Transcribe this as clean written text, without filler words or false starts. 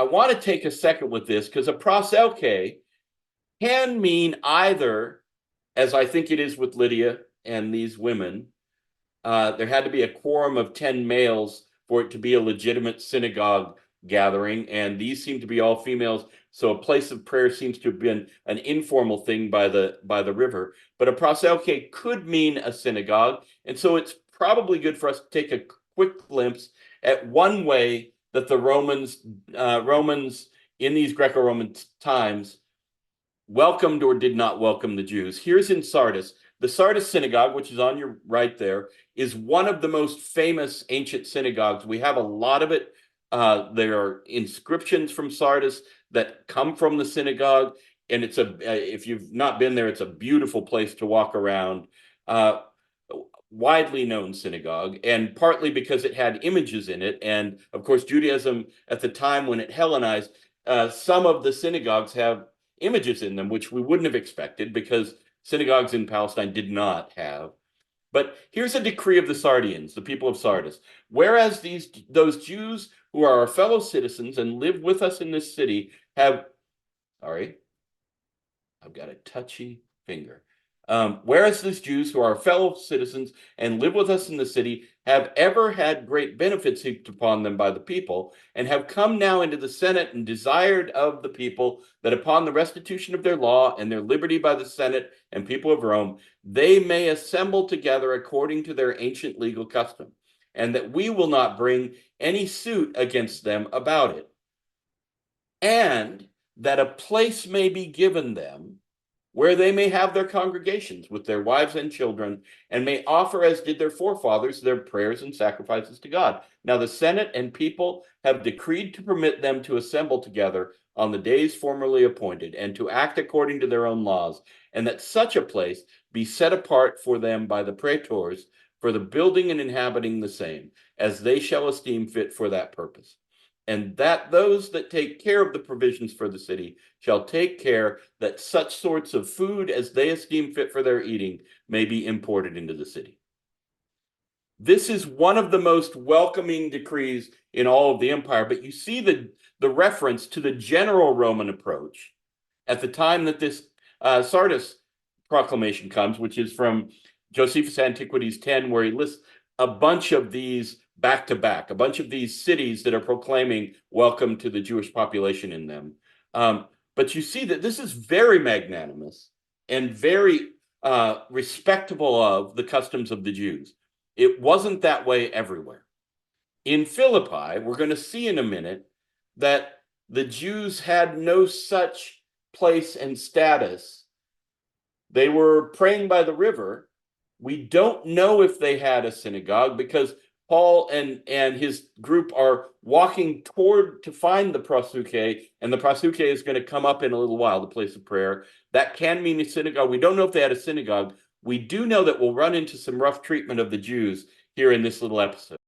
I want to take a second with this because a proselke can mean either, as I think it is with Lydia and these women, there had to be a quorum of 10 males for it to be a legitimate synagogue gathering, and these seem to be all females. So a place of prayer seems to have been an informal thing by the river. But a proselke could mean a synagogue, and so it's probably good for us to take a quick glimpse at one way that the Romans in these Greco-Roman times welcomed or did not welcome the Jews. Here's in Sardis. The Sardis synagogue, which is on your right there, is one of the most famous ancient synagogues. We have a lot of it. There are inscriptions from Sardis that come from the synagogue, and if you've not been there, it's a beautiful place to walk around. Widely known synagogue, and partly because it had images in it. And of course, Judaism at the time when it Hellenized, some of the synagogues have images in them, which we wouldn't have expected because synagogues in Palestine did not have. But here's a decree of the Sardians, the people of Sardis. Whereas those Jews who are our fellow citizens and live with us in this city sorry, I've got a touchy finger. Whereas these Jews who are fellow citizens and live with us in the city have ever had great benefits heaped upon them by the people, and have come now into the Senate and desired of the people that upon the restitution of their law and their liberty by the Senate and people of Rome, they may assemble together according to their ancient legal custom, and that we will not bring any suit against them about it, and that a place may be given them where they may have their congregations with their wives and children, and may offer, as did their forefathers, their prayers and sacrifices to God. Now the Senate and people have decreed to permit them to assemble together on the days formerly appointed, and to act according to their own laws, and that such a place be set apart for them by the praetors, for the building and inhabiting the same, as they shall esteem fit for that purpose. And that those that take care of the provisions for the city shall take care that such sorts of food as they esteem fit for their eating may be imported into the city. This is one of the most welcoming decrees in all of the empire, but you see the reference to the general Roman approach at the time that this Sardis proclamation comes, which is from Josephus Antiquities 10, where he lists a bunch of these back to back, a bunch of these cities that are proclaiming welcome to the Jewish population in them. But you see that this is very magnanimous and very respectable of the customs of the Jews. It wasn't that way everywhere. In Philippi, we're going to see in a minute that the Jews had no such place and status. They were praying by the river. We don't know if they had a synagogue because Paul and his group are walking toward to find the prosuke, and the prosuke is going to come up in a little while, the place of prayer. That can mean a synagogue. We don't know if they had a synagogue. We do know that we'll run into some rough treatment of the Jews here in this little episode.